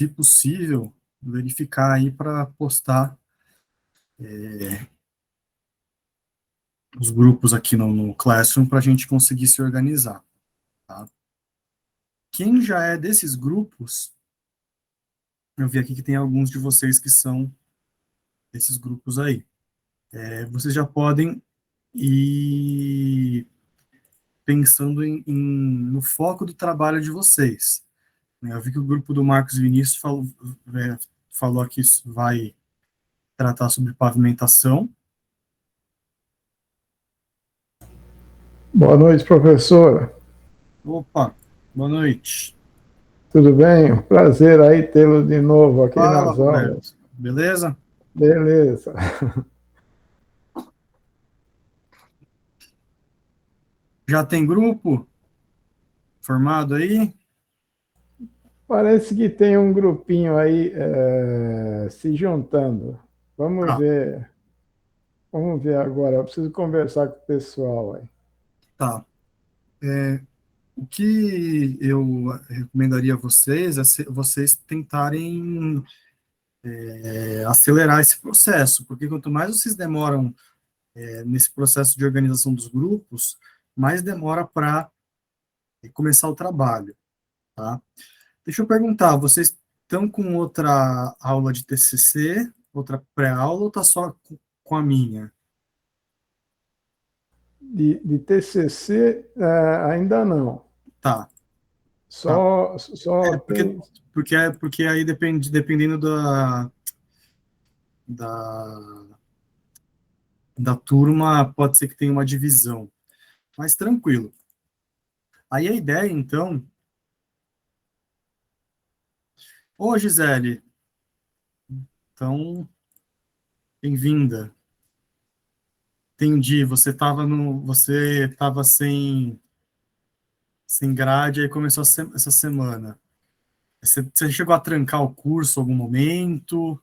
se possível, verificar aí para postar os grupos aqui no Classroom para a gente conseguir se organizar, tá? Quem já é desses grupos, eu vi aqui que tem alguns de vocês que são desses grupos aí. Vocês já podem ir pensando no foco do trabalho de vocês. Eu vi que o grupo do Marcos Vinícius falou que vai tratar sobre pavimentação. Boa noite, professora. Opa, boa noite. Tudo bem? Prazer aí tê-lo de novo aqui Fala, nas aulas. Roberto. Beleza? Beleza. Já tem grupo formado aí? Parece que tem um grupinho aí se juntando. Vamos Tá, ver. Vamos ver agora. Eu preciso conversar com o pessoal aí. tá. O que eu recomendaria a vocês é vocês tentarem acelerar esse processo, porque quanto mais vocês demoram nesse processo de organização dos grupos, mais demora para começar o trabalho, tá? Deixa eu perguntar, vocês estão com outra aula de TCC, outra pré-aula, ou está só com a minha? De TCC, ainda não. Tá, tá. Só Porque, tem. porque aí dependendo da, da turma, pode ser que tenha uma divisão. Mas tranquilo. Aí a ideia, então... Ô, Gisele, então, bem-vinda. Entendi, você estava sem grade, aí começou essa semana. Você chegou a trancar o curso em algum momento?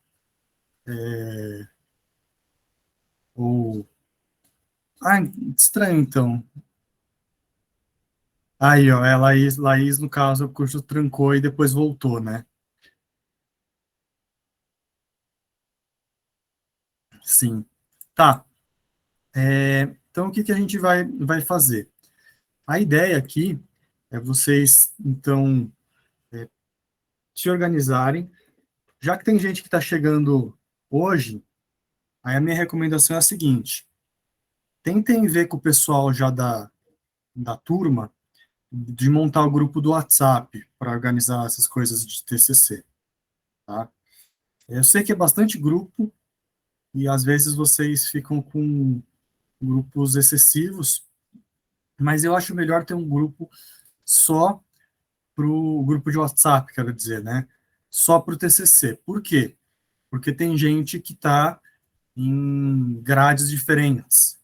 Ou... Ah, estranho, então. Aí, ó, Laís, no caso, o curso trancou e depois voltou, né? Sim. Tá. Então, o que que a gente vai fazer? A ideia aqui é vocês, então, se organizarem. Já que tem gente que está chegando hoje, aí a minha recomendação é a seguinte: tentem ver com o pessoal já da turma de montar o grupo do WhatsApp para organizar essas coisas de TCC, tá? Eu sei que é bastante grupo e às vezes vocês ficam com grupos excessivos, mas eu acho melhor ter um grupo só para o grupo de WhatsApp, quero dizer, né? Só para o TCC. Por quê? Porque tem gente que está em grades diferentes,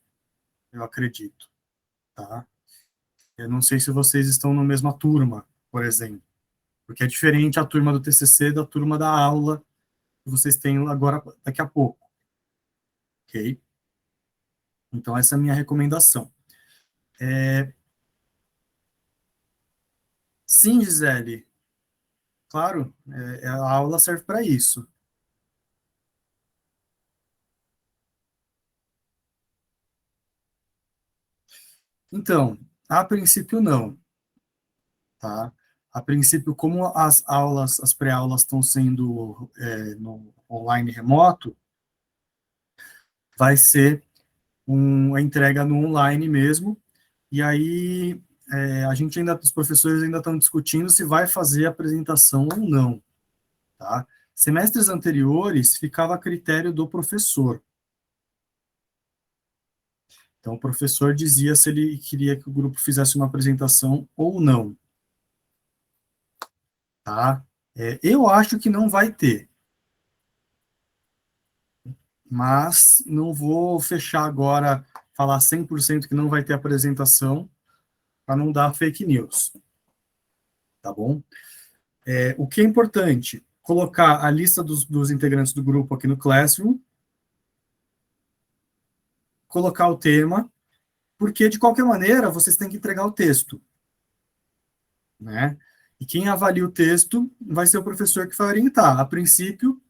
eu acredito, tá? Eu não sei se vocês estão na mesma turma, por exemplo, porque é diferente a turma do TCC da turma da aula que vocês têm agora, daqui a pouco, ok? Então, essa é a minha recomendação. Sim, Gisele, claro, a aula serve para isso. Então, a princípio não, tá? A princípio, como as pré-aulas estão sendo no online remoto, vai ser a entrega no online mesmo, e aí os professores ainda estão discutindo se vai fazer a apresentação ou não, tá? Semestres anteriores ficava a critério do professor. Então, o professor dizia se ele queria que o grupo fizesse uma apresentação ou não, tá? Eu acho que não vai ter, mas não vou fechar agora, falar 100% que não vai ter apresentação, para não dar fake news, tá bom? O que é importante? Colocar a lista dos integrantes do grupo aqui no Classroom, colocar o tema, porque de qualquer maneira vocês têm que entregar o texto, né? E quem avalia o texto vai ser o professor que vai orientar. A princípio,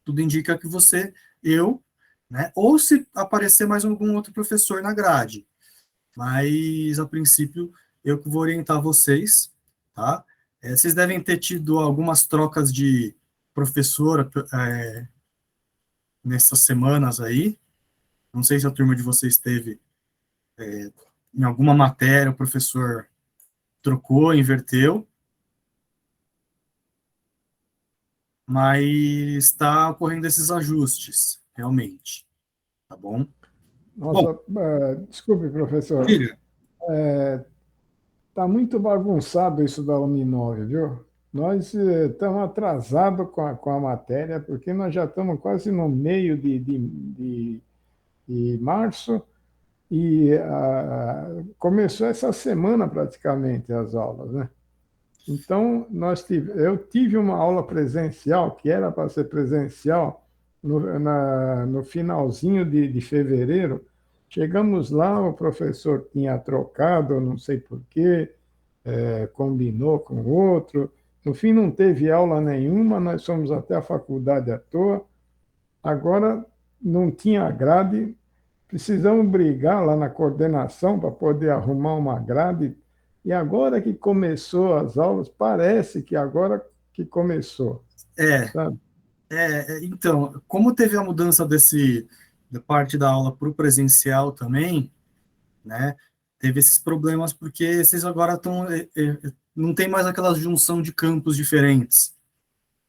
tudo indica que eu, né? Ou se aparecer mais algum outro professor na grade. Mas, a princípio, eu que vou orientar vocês, tá? Vocês devem ter tido algumas trocas de professora nessas semanas aí. Não sei se a turma de vocês teve em alguma matéria, o professor trocou, inverteu, mas está ocorrendo esses ajustes, realmente, tá bom? Bom, Nossa, desculpe, professor, diga. está muito bagunçado isso da Uninove, viu? Nós estamos atrasados com a matéria, porque nós já estamos quase no meio de março e começou essa semana praticamente as aulas, né? Então, eu tive uma aula presencial, que era para ser presencial, no finalzinho de fevereiro. Chegamos lá, o professor tinha trocado, não sei por quê, combinou com o outro. No fim, não teve aula nenhuma, nós fomos até a faculdade à toa. Agora, não tinha grade, precisamos brigar lá na coordenação para poder arrumar uma grade. E agora que começou as aulas, parece que agora que começou, É, sabe? então, como teve a mudança da parte da aula para o presencial também, né? Teve esses problemas porque vocês agora estão, não tem mais aquela junção de campos diferentes.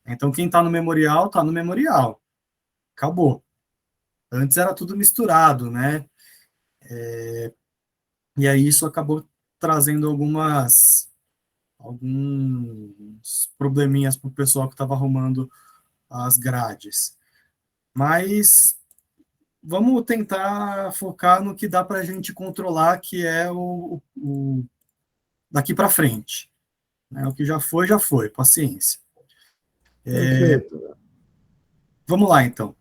Então, quem está no memorial, acabou. Antes era tudo misturado, né? E aí isso acabou trazendo alguns probleminhas para o pessoal que estava arrumando as grades. Mas vamos tentar focar no que dá para a gente controlar, que é o daqui para frente. Né? O que já foi, paciência. Perfeito. Vamos lá, então.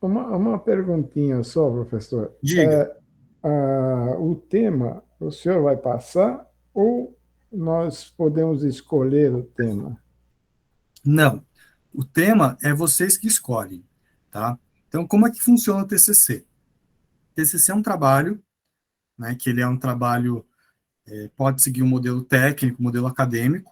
Uma perguntinha só, professor. Diga. O tema, o senhor vai passar ou nós podemos escolher o tema? Não. O tema é vocês que escolhem, tá? Então, como é que funciona o TCC? O TCC é um trabalho, né, que ele é um trabalho, pode seguir um modelo técnico, um modelo acadêmico,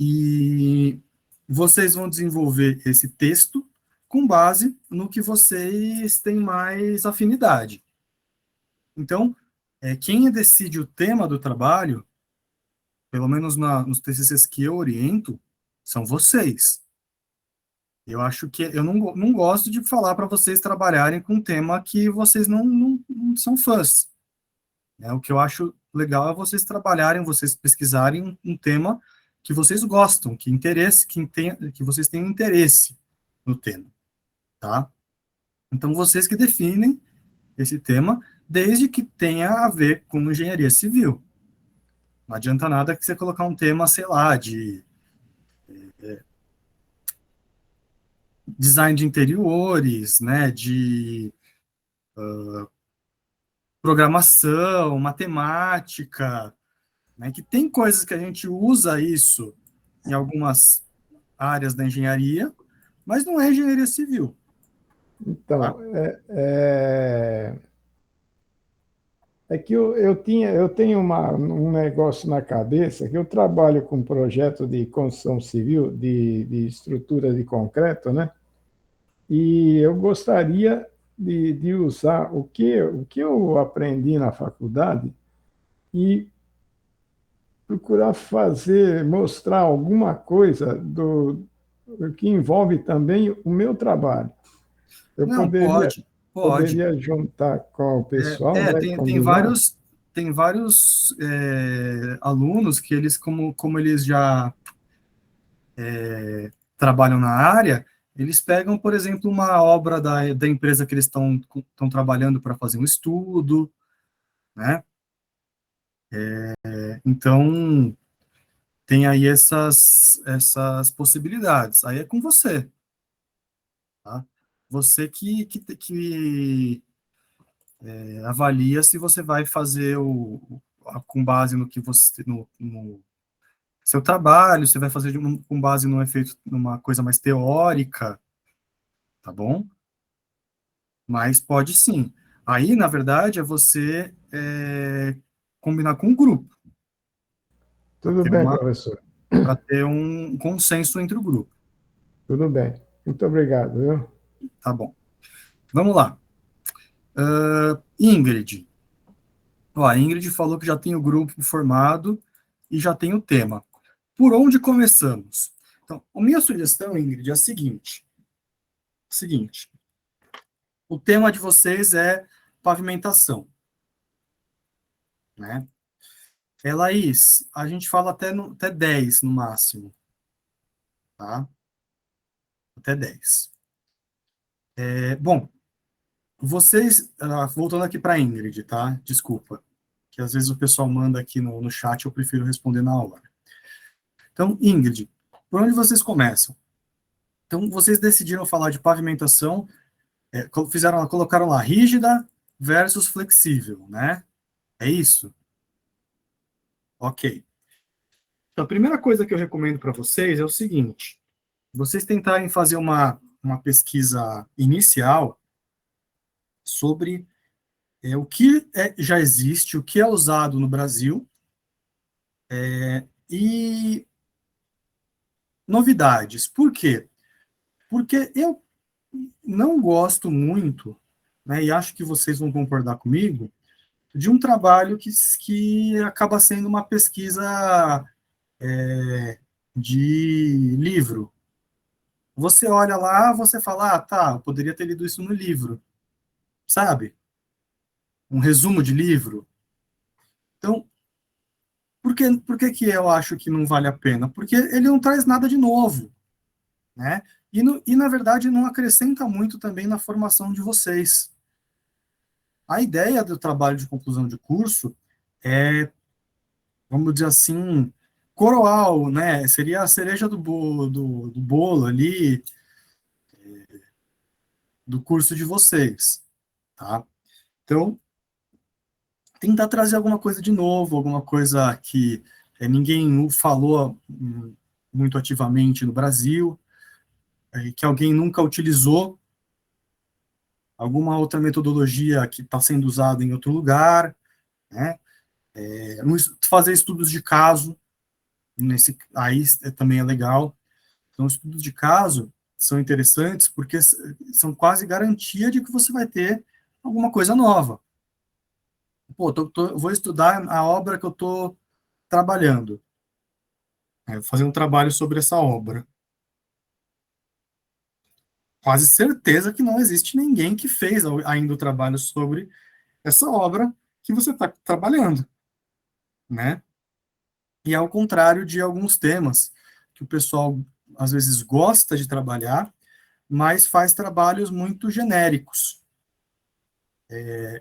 e vocês vão desenvolver esse texto com base no que vocês têm mais afinidade. Então, quem decide o tema do trabalho, pelo menos nos TCCs que eu oriento, são vocês. Eu acho que eu não gosto de falar para vocês trabalharem com um tema que vocês não são fãs. Né? O que eu acho legal é vocês trabalharem, vocês pesquisarem um tema que vocês gostam, que vocês tenham interesse no tema, tá? Então, vocês que definem esse tema, desde que tenha a ver com engenharia civil. Não adianta nada que você colocar um tema, sei lá, de design de interiores, né, de programação, matemática, né, que tem coisas que a gente usa isso em algumas áreas da engenharia, mas não é engenharia civil, tá? Então, é que eu tenho um negócio na cabeça que eu trabalho com um projeto de construção civil, de estrutura de concreto, né? E eu gostaria de usar o que eu aprendi na faculdade e procurar mostrar alguma coisa do que envolve também o meu trabalho. Eu Não, pode. poderia juntar com o pessoal, né? Tem Combinar. vários alunos que eles, como eles já trabalham na área, eles pegam, por exemplo, uma obra da empresa que eles estão trabalhando para fazer um estudo, né? Então, tem aí essas possibilidades. Aí é com você, tá? Você que avalia se você vai fazer com base no que você, no seu trabalho, você vai fazer com base num efeito, numa coisa mais teórica, tá bom? Mas pode sim. Aí, na verdade, é você combinar com o grupo, para Tudo ter bem, professor. um consenso entre o grupo, Tudo bem. Muito obrigado, viu? tá bom? Vamos lá. Ingrid. Ó, a Ingrid falou que já tem o grupo formado e já tem o tema. Por onde começamos? Então, a minha sugestão, Ingrid, é a seguinte, o tema de vocês é pavimentação, né? Laís, a gente fala até 10 no máximo, tá? Até 10. Bom, vocês, voltando aqui para a Ingrid, tá? Desculpa, que às vezes o pessoal manda aqui no chat, eu prefiro responder na hora. Então, Ingrid, por onde vocês começam? Então, vocês decidiram falar de pavimentação, colocaram lá rígida versus flexível, né? É isso? Ok. Então, a primeira coisa que eu recomendo para vocês é o seguinte: vocês tentarem fazer uma pesquisa inicial sobre o que já existe, o que é usado no Brasil, e novidades. Por quê? Porque eu não gosto muito, né, e acho que vocês vão concordar comigo, de um trabalho que acaba sendo uma pesquisa de livro. Você olha lá, você fala, tá, eu poderia ter lido isso no livro, sabe? Um resumo de livro. Então, por que eu acho que não vale a pena? Porque ele não traz nada de novo, né? E na verdade, não acrescenta muito também na formação de vocês. A ideia do trabalho de conclusão de curso é, vamos dizer assim, coroar, né? Seria a cereja do bolo ali, do curso de vocês, tá? Então, tentar trazer alguma coisa de novo, alguma coisa que ninguém falou muito ativamente no Brasil, que alguém nunca utilizou, alguma outra metodologia que está sendo usada em outro lugar, né? Fazer estudos de caso, aí também é legal. Então, estudos de caso são interessantes porque são quase garantia de que você vai ter alguma coisa nova. Pô, vou estudar a obra que eu estou trabalhando, fazer um trabalho sobre essa obra. Quase certeza que não existe ninguém que fez ainda o trabalho sobre essa obra que você está trabalhando, né? E ao contrário de alguns temas que o pessoal às vezes gosta de trabalhar, mas faz trabalhos muito genéricos.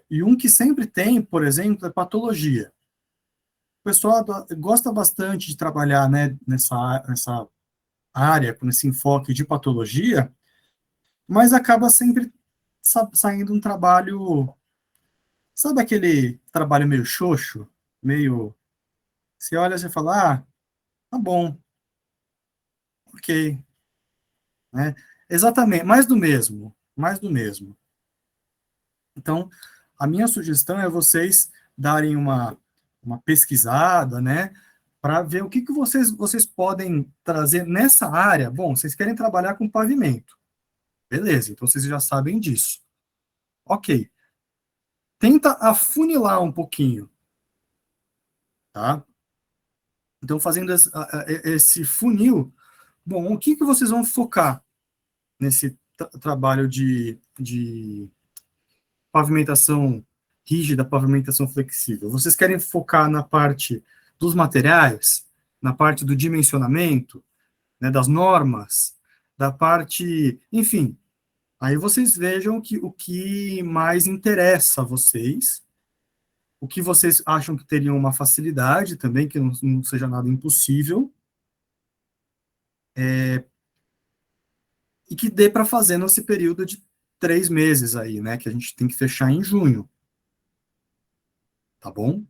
E um que sempre tem, por exemplo, é patologia. O pessoal gosta bastante de trabalhar, né, nessa área, com esse enfoque de patologia, mas acaba sempre saindo um trabalho, sabe aquele trabalho meio xoxo, meio, você olha e você fala, tá bom, ok, né? Exatamente, mais do mesmo, mais do mesmo. Então, a minha sugestão é vocês darem uma pesquisada, né, para ver o que vocês podem trazer nessa área. Bom, vocês querem trabalhar com pavimento, beleza, então vocês já sabem disso. Ok, tenta afunilar um pouquinho, tá? Então, fazendo esse funil, bom, o que vocês vão focar nesse trabalho de pavimentação rígida, pavimentação flexível? Vocês querem focar na parte dos materiais, na parte do dimensionamento, né, das normas, da parte, enfim, aí vocês vejam o que mais interessa a vocês, o que vocês acham que teriam uma facilidade também, que não seja nada impossível, e que dê para fazer nesse período de 3 meses aí, né, que a gente tem que fechar em junho, tá bom?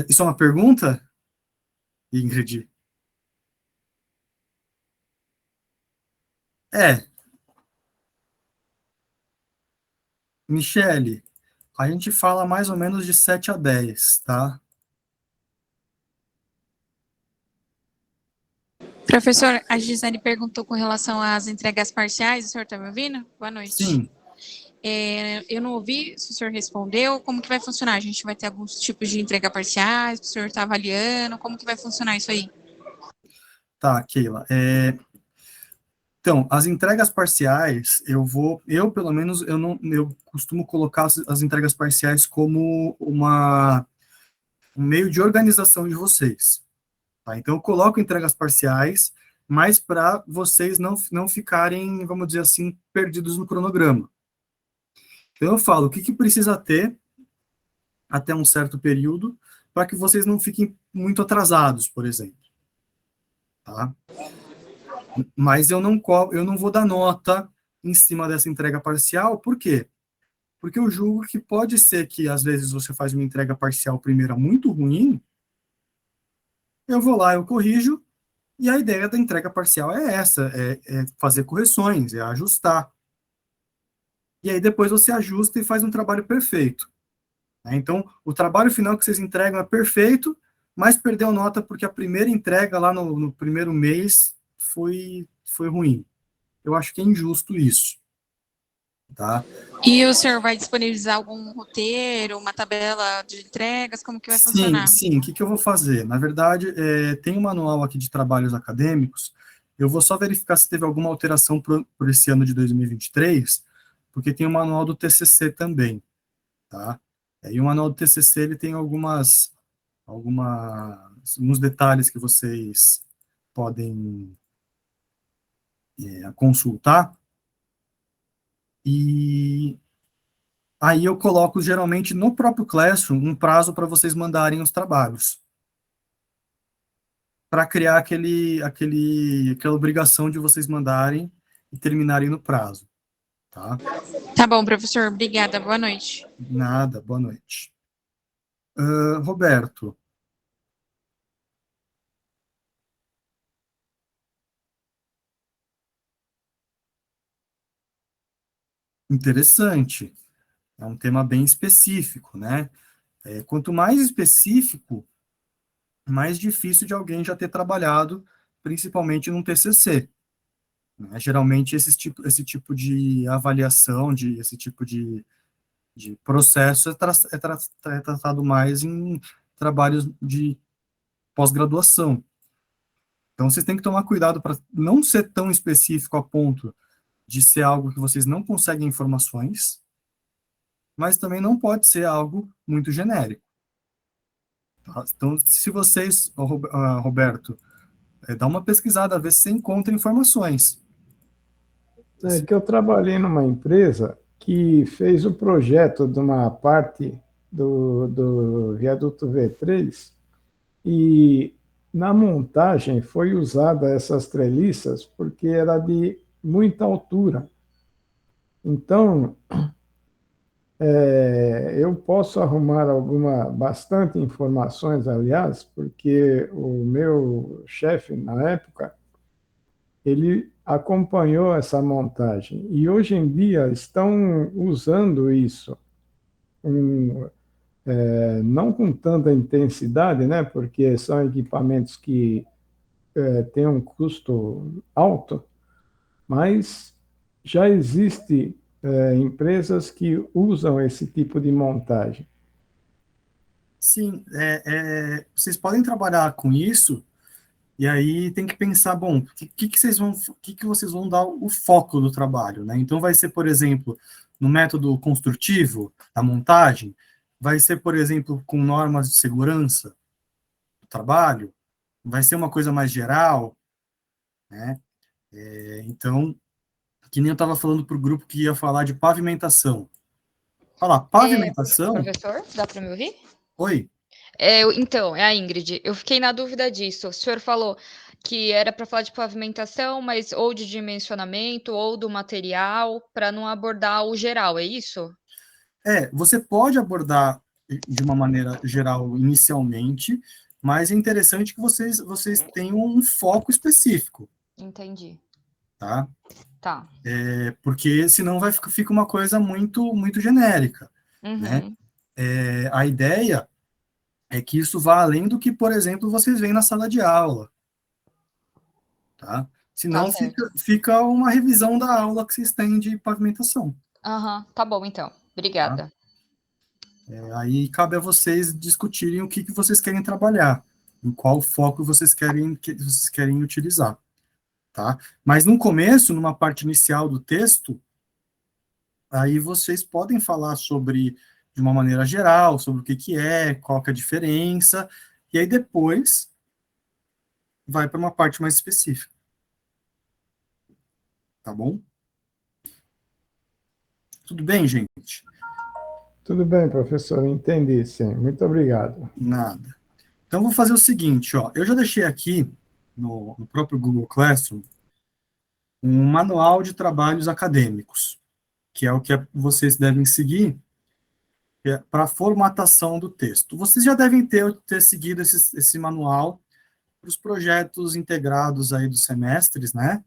Isso é uma pergunta, Ingrid? É, Michele, a gente fala mais ou menos de 7 a 10, tá? Professor, a Gisele perguntou com relação às entregas parciais. O senhor está me ouvindo? Boa noite. Sim, Eu não ouvi se o senhor respondeu. Como que vai funcionar? A gente vai ter alguns tipos de entrega parciais? O senhor está avaliando? Como que vai funcionar isso aí? tá, Keila. Então, as entregas parciais, eu pelo menos, eu não, eu costumo colocar as entregas parciais como um meio de organização de vocês, tá? Então, eu coloco entregas parciais, mas para vocês não ficarem, vamos dizer assim, perdidos no cronograma. Então, eu falo o que precisa ter até um certo período para que vocês não fiquem muito atrasados, por exemplo, tá? Mas eu não vou dar nota em cima dessa entrega parcial, por quê? Porque eu julgo que pode ser que, às vezes, você faz uma entrega parcial primeira muito ruim, eu vou lá, eu corrijo, e a ideia da entrega parcial é essa, é fazer correções, é ajustar. E aí depois você ajusta e faz um trabalho perfeito, né? Então, o trabalho final que vocês entregam é perfeito, mas perdeu nota porque a primeira entrega lá no primeiro mês foi ruim. Eu acho que é injusto isso, tá? E o senhor vai disponibilizar algum roteiro, uma tabela de entregas? Como que vai Sim, funcionar? sim. O que eu vou fazer? Na verdade, tem um manual aqui de trabalhos acadêmicos. Eu vou só verificar se teve alguma alteração por esse ano de 2023, porque tem o manual do TCC também, tá? E o manual do TCC ele tem alguns detalhes que vocês podem consultar. E aí eu coloco geralmente no próprio Classroom um prazo para vocês mandarem os trabalhos, para criar aquela obrigação de vocês mandarem e terminarem no prazo, tá? Tá bom, professor. Obrigada. Boa noite. Nada, boa noite. Roberto, interessante, é um tema bem específico, né? Quanto mais específico, mais difícil de alguém já ter trabalhado, principalmente num TCC, né? Geralmente esse tipo de avaliação, esse tipo de processo é tratado mais em trabalhos de pós-graduação. Então, vocês têm que tomar cuidado para não ser tão específico a ponto de ser algo que vocês não conseguem informações, mas também não pode ser algo muito genérico, tá? Então, se vocês, Roberto, dá uma pesquisada, ver se você encontra informações. É que eu trabalhei numa empresa que fez o projeto de uma parte do viaduto V3 e na montagem foi usada essas treliças porque era de muita altura. Então, eu posso arrumar bastante informações, aliás, porque o meu chefe, na época, ele acompanhou essa montagem. E hoje em dia estão usando isso, não com tanta intensidade, né, porque são equipamentos que têm um custo alto, mas já existe empresas que usam esse tipo de montagem. Sim, vocês podem trabalhar com isso, e aí tem que pensar, bom, que vocês vão dar o foco do trabalho, né? Então vai ser, por exemplo, no método construtivo, da montagem, vai ser, por exemplo, com normas de segurança do trabalho, vai ser uma coisa mais geral, né? Então, que nem eu estava falando para o grupo que ia falar de pavimentação. Falar pavimentação? Professor, dá para me ouvir? Oi? Então, é a Ingrid. Eu fiquei na dúvida disso. O senhor falou que era para falar de pavimentação, mas ou de dimensionamento ou do material, para não abordar o geral, é isso? Você pode abordar de uma maneira geral inicialmente, mas é interessante que vocês tenham um foco específico, Entendi. tá? Tá. Porque senão fica uma coisa muito genérica, né? Uhum. A ideia é que isso vá além do que, por exemplo, vocês veem na sala de aula, tá? Tá Senão certo. fica uma revisão da aula que vocês têm de pavimentação, Aham, tá bom então. tá? Obrigada. Aí cabe a vocês discutirem o que vocês querem trabalhar, em qual foco vocês querem utilizar, tá? Mas no começo, numa parte inicial do texto, aí vocês podem falar sobre, de uma maneira geral, sobre o que é, qual que é a diferença, e aí depois vai para uma parte mais específica, tá bom? Tudo bem, gente? Tudo bem, professor, entendi, sim. Muito obrigado. Nada. Então, vou fazer o seguinte, ó, eu já deixei aqui, no próprio Google Classroom, um manual de trabalhos acadêmicos, que é o que vocês devem seguir para a formatação do texto. Vocês já devem ter seguido esse manual para os projetos integrados aí dos semestres, né?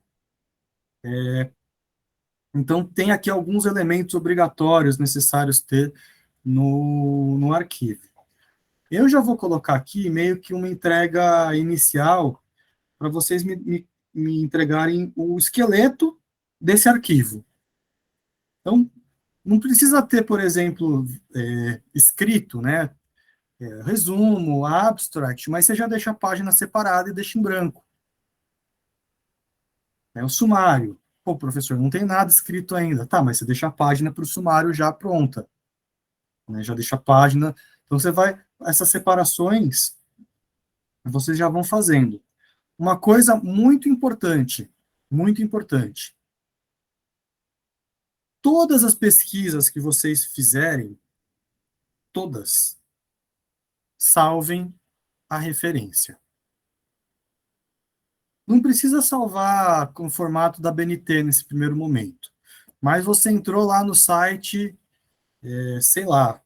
Então, tem aqui alguns elementos obrigatórios necessários ter no arquivo. Eu já vou colocar aqui meio que uma entrega inicial para vocês me entregarem o esqueleto desse arquivo. Então, não precisa ter, por exemplo, escrito, né? Resumo, abstract, mas você já deixa a página separada e deixa em branco. É o sumário. Pô, professor, não tem nada escrito ainda. Tá, mas você deixa a página para o sumário já pronta. Né? Já deixa a página. Então, você vai. Essas separações, vocês já vão fazendo. Uma coisa muito importante, muito importante. Todas as pesquisas que vocês fizerem, todas, salvem a referência. Não precisa salvar com o formato da BNT nesse primeiro momento. Mas você entrou lá no site, sei lá,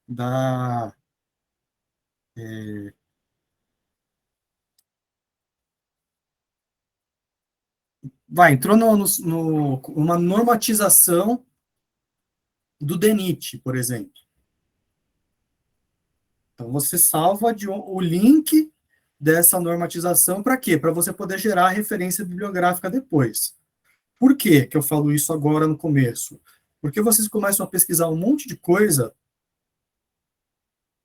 da. Entrou uma normatização do DENIT, por exemplo. Então, você salva o link dessa normatização para quê? Para você poder gerar a referência bibliográfica depois. Por que eu falo isso agora no começo? Porque vocês começam a pesquisar um monte de coisa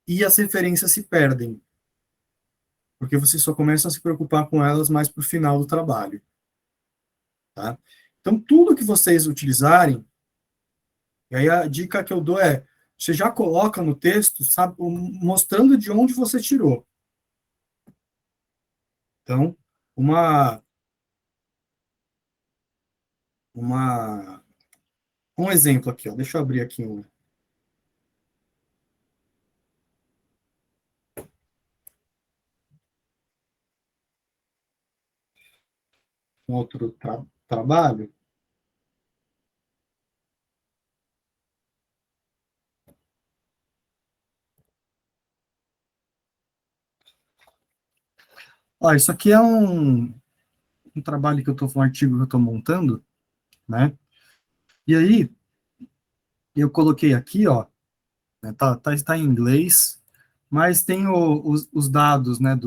e as referências se perdem. Porque vocês só começam a se preocupar com elas mais para o final do trabalho. Tá? Então, tudo que vocês utilizarem, e aí a dica que eu dou é, você já coloca no texto, sabe, mostrando de onde você tirou. Então, uma, um exemplo aqui, ó, deixa eu abrir aqui um outro trabalho. Ó, isso aqui é um trabalho que eu estou, um artigo que eu estou montando, né? E aí, eu coloquei aqui, ó, né, tá em inglês, mas tem os dados, né,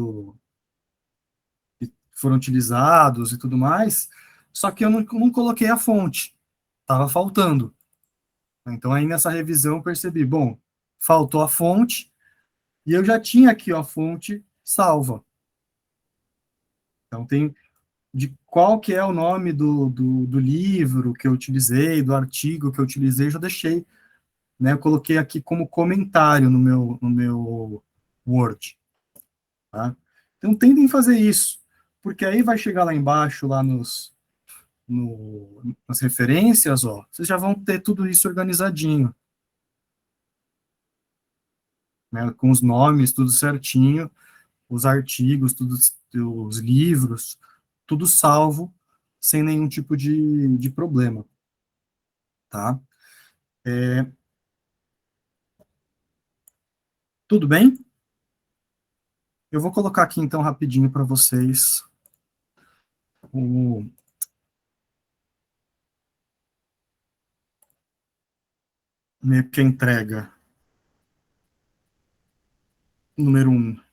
que foram utilizados e tudo mais, só que eu não coloquei a fonte, estava faltando. Então, aí nessa revisão eu percebi, bom, faltou a fonte, e eu já tinha aqui ó, a fonte salva. Então, tem de qual que é o nome do livro que eu utilizei, do artigo que eu utilizei, eu já deixei, né? Eu coloquei aqui como comentário no meu Word, tá? Então, tentem fazer isso, porque aí vai chegar lá embaixo, lá nas referências, ó, vocês já vão ter tudo isso organizadinho, né? Com os nomes, tudo certinho, os artigos, os livros, tudo salvo, sem nenhum tipo de problema, tá? Tudo bem? Eu vou colocar aqui, então, rapidinho para vocês o meio que a entrega número 1.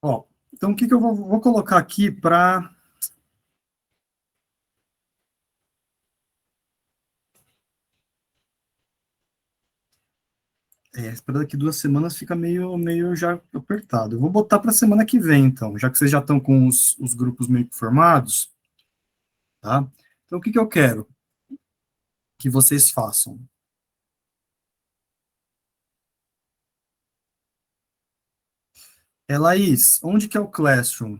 Ó, então, o que que eu vou colocar aqui para... Para daqui 2 semanas fica meio já apertado. Eu vou botar para a semana que vem, então, já que vocês já estão com os grupos meio que formados, tá? Então, o que que eu quero que vocês façam? Laís, onde que é o Classroom?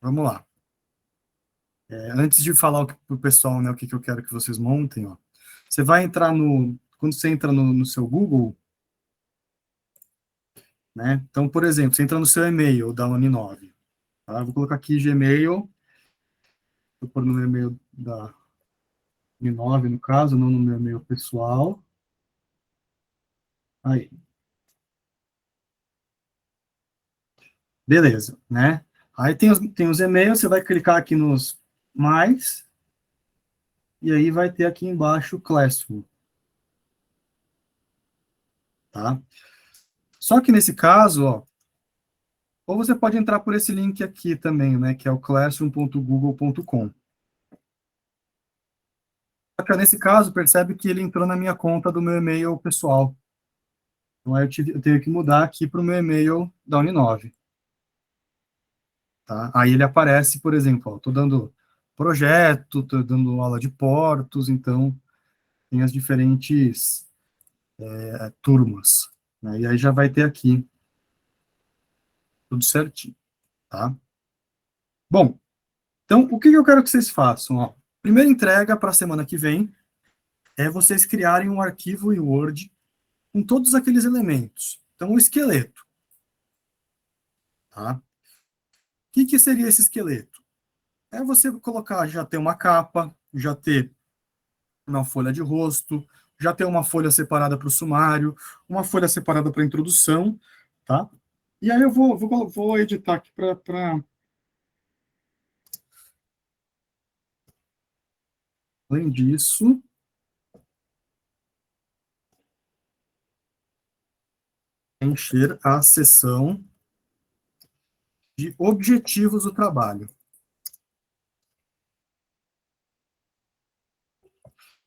Vamos lá. Antes de falar para o pessoal, né, o que que eu quero que vocês montem, ó, você vai entrar quando você entra no seu Google, né, então, por exemplo, você entra no seu e-mail da Uninove, tá? Eu vou colocar aqui Gmail, vou pôr no meu e-mail da Uninove, no caso, não no meu e-mail pessoal. Aí, beleza, né? Aí tem os e-mails, você vai clicar aqui nos mais, e aí vai ter aqui embaixo o Classroom, tá? Só que nesse caso, ó, ou você pode entrar por esse link aqui também, né, que é o classroom.google.com. Só que nesse caso, percebe que ele entrou na minha conta do meu e-mail pessoal. Então, aí eu tenho que mudar aqui para o meu e-mail da Uninove. Tá? Aí ele aparece, por exemplo, estou dando projeto, estou dando aula de portos, então tem as diferentes turmas. Né? E aí já vai ter aqui tudo certinho. Tá? Bom, então o que eu quero que vocês façam? Ó, primeira entrega para a semana que vem é vocês criarem um arquivo em Word com todos aqueles elementos. Então, o esqueleto. Tá? O que seria esse esqueleto? É você colocar, já ter uma capa, já ter uma folha de rosto, já ter uma folha separada para o sumário, uma folha separada para a introdução, tá? E aí eu vou editar aqui para... Além disso, encher a seção de objetivos do trabalho.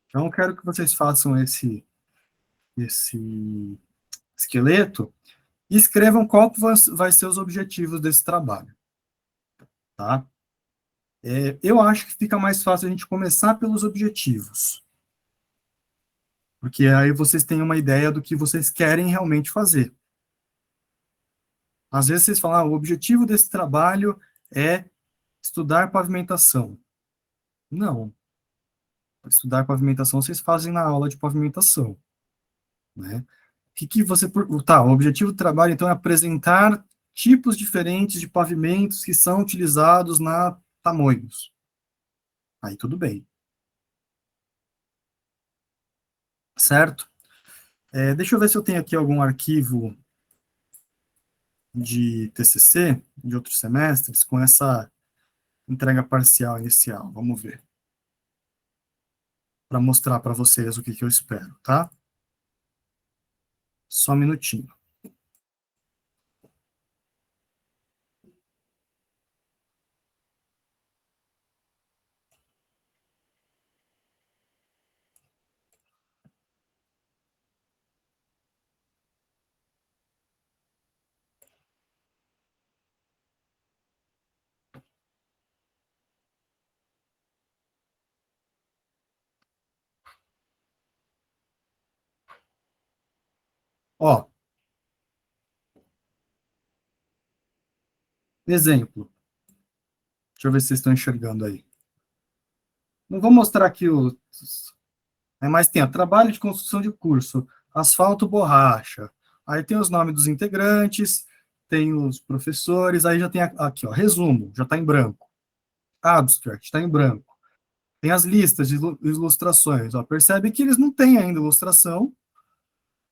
Então, eu quero que vocês façam esse esqueleto e escrevam qual que vai ser os objetivos desse trabalho, tá? Eu acho que fica mais fácil a gente começar pelos objetivos, porque aí vocês têm uma ideia do que vocês querem realmente fazer. Às vezes vocês falam, o objetivo desse trabalho é estudar pavimentação. Não. Estudar pavimentação vocês fazem na aula de pavimentação, né? O que você... Tá, o objetivo do trabalho, então, é apresentar tipos diferentes de pavimentos que são utilizados na tamanhos. Aí tudo bem. Certo? Deixa eu ver se eu tenho aqui algum arquivo de TCC, de outros semestres, com essa entrega parcial inicial. Vamos ver. Para mostrar para vocês o que eu espero, tá? Só um minutinho. Ó, exemplo. Deixa eu ver se vocês estão enxergando aí. Não vou mostrar aqui os... Mas tem, ó, trabalho de construção de curso, asfalto, borracha. Aí tem os nomes dos integrantes, tem os professores, aí já tem aqui, ó, resumo, já está em branco. Abstract, está em branco. Tem as listas de ilustrações. Ó, percebe que eles não têm ainda ilustração,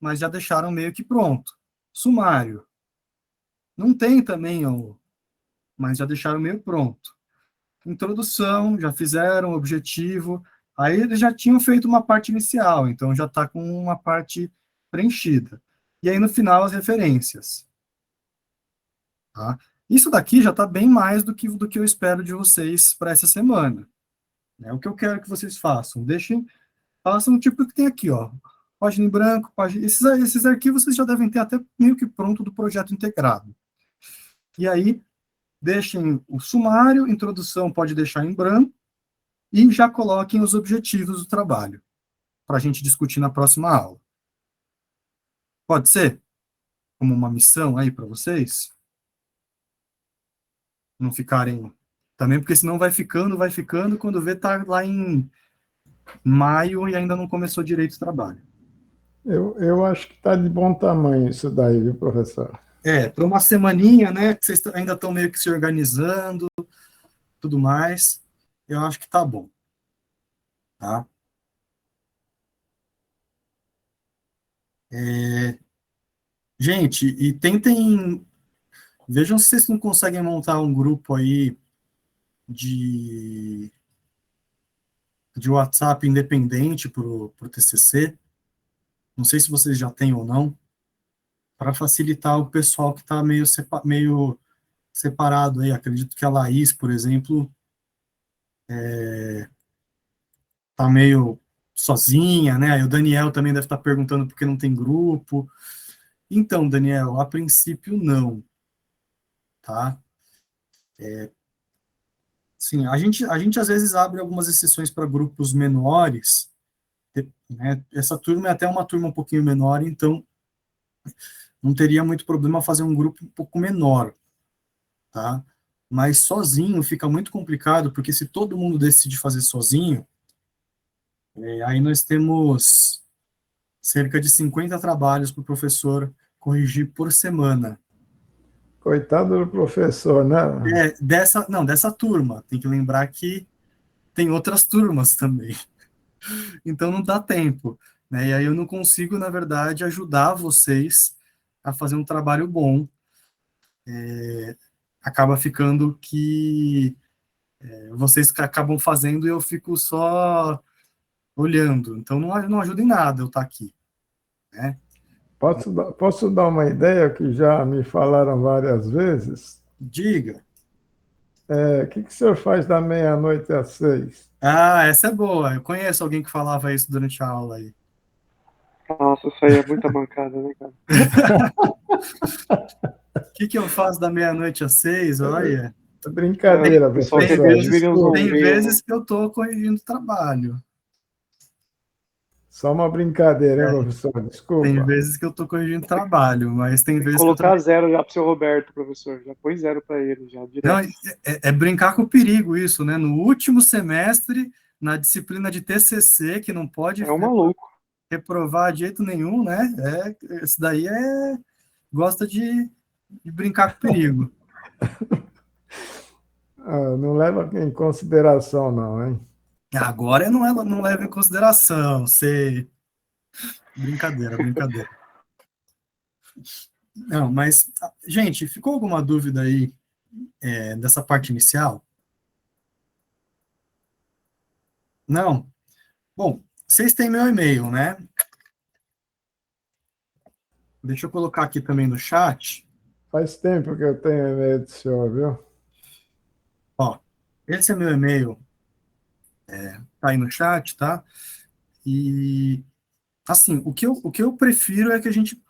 mas já deixaram meio que pronto. Sumário. Não tem também, ó, mas já deixaram meio pronto. Introdução, já fizeram, objetivo. Aí eles já tinham feito uma parte inicial, então já está com uma parte preenchida. E aí no final as referências. Tá? Isso daqui já está bem mais do que eu espero de vocês para essa semana. É o que eu quero que vocês façam. Façam o tipo que tem aqui, ó. Página em branco, página... Esses arquivos vocês já devem ter até meio que pronto do projeto integrado. E aí, deixem o sumário, introdução pode deixar em branco, e já coloquem os objetivos do trabalho, para a gente discutir na próxima aula. Pode ser? Como uma missão aí para vocês? Não ficarem... Também porque senão vai ficando, quando vê tá lá em maio e ainda não começou direito o trabalho. Eu acho que está de bom tamanho isso daí, viu, professor? Para uma semaninha, né, que vocês ainda estão meio que se organizando, tudo mais, eu acho que tá bom. Tá? Gente, e tentem... Vejam se vocês não conseguem montar um grupo aí de WhatsApp independente para o TCC. Não sei se vocês já têm ou não, para facilitar o pessoal que está meio separado aí. Acredito que a Laís, por exemplo, está meio sozinha, né? E o Daniel também deve estar perguntando por que não tem grupo. Então, Daniel, a princípio não, tá? Sim, a gente às vezes abre algumas exceções para grupos menores, né? Essa turma é até uma turma um pouquinho menor, então não teria muito problema fazer um grupo um pouco menor, tá? Mas sozinho fica muito complicado, porque se todo mundo decide fazer sozinho, aí nós temos cerca de 50 trabalhos para o professor corrigir por semana. Coitado do professor, né? Dessa turma. Tem que lembrar que tem outras turmas também. Então não dá tempo, né? E aí eu não consigo, na verdade, ajudar vocês a fazer um trabalho bom. Acaba ficando que vocês acabam fazendo e eu fico só olhando. Então não ajuda em nada eu estar aqui, né? Posso dar uma ideia que já me falaram várias vezes? Diga. O que o senhor faz da meia-noite às 6? Ah, essa é boa. Eu conheço alguém que falava isso durante a aula aí. Nossa, isso aí é muita bancada, né, cara? O que eu faço da meia-noite às 6? Olha. Brincadeira, pessoal, professor. Tem vezes que eu estou corrigindo trabalho. Só uma brincadeira, hein, professor? Desculpa. Tem vezes que eu estou corrigindo trabalho, mas tem vezes colocar zero já pro seu Roberto, professor. Já põe zero para ele, já, direto. Não, é brincar com o perigo isso, né? No último semestre, na disciplina de TCC, que não pode um maluco. Reprovar de jeito nenhum, né? Esse daí gosta de brincar com o perigo. Não leva em consideração, não, hein? Agora não leva em consideração, sei. Brincadeira. Não, mas, gente, ficou alguma dúvida aí dessa parte inicial? Não? Bom, vocês têm meu e-mail, né? Deixa eu colocar aqui também no chat. Faz tempo que eu tenho e-mail do senhor, viu? Ó, esse é meu e-mail, tá aí no chat, tá? E, assim, o que eu prefiro é que a gente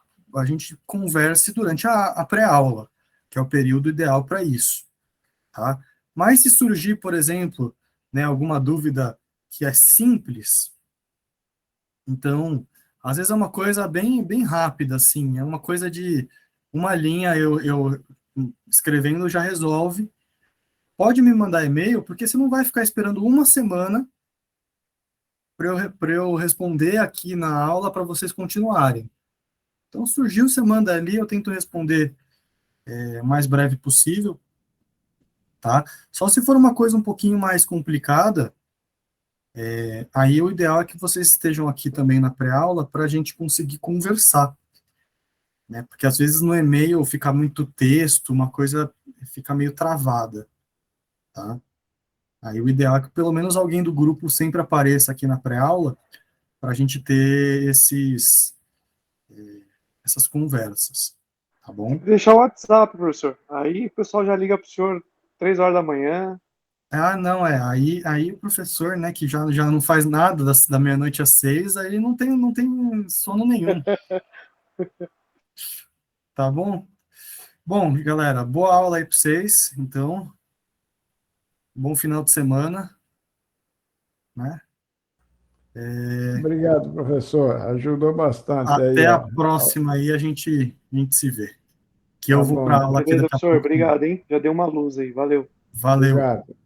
converse durante a pré-aula, que é o período ideal para isso, tá? Mas se surgir, por exemplo, né, alguma dúvida que é simples, então, às vezes é uma coisa bem, bem rápida, assim, é uma coisa de uma linha eu escrevendo já resolve. Pode me mandar e-mail, porque você não vai ficar esperando uma semana para eu responder aqui na aula para vocês continuarem. Então, surgiu, você manda ali, eu tento responder o mais breve possível, tá? Só se for uma coisa um pouquinho mais complicada, aí o ideal é que vocês estejam aqui também na pré-aula para a gente conseguir conversar, né? Porque às vezes no e-mail fica muito texto, uma coisa fica meio travada, tá? Aí o ideal é que pelo menos alguém do grupo sempre apareça aqui na pré-aula para a gente ter essas conversas, tá bom? Deixar o WhatsApp, professor. Aí o pessoal já liga pro senhor 3 horas da manhã. Ah, não, aí o professor, né, que já não faz nada da meia-noite às 6, aí não tem sono nenhum, tá bom? Bom, galera, boa aula aí para vocês, então, bom final de semana, né? Obrigado, professor. Ajudou bastante aí. Até a próxima aí, a gente se vê. Que eu Tá vou para bom. aula aqui Beleza, daqui a professor? pouco também. Obrigado, hein? Já deu uma luz aí. Valeu. Valeu. Obrigado.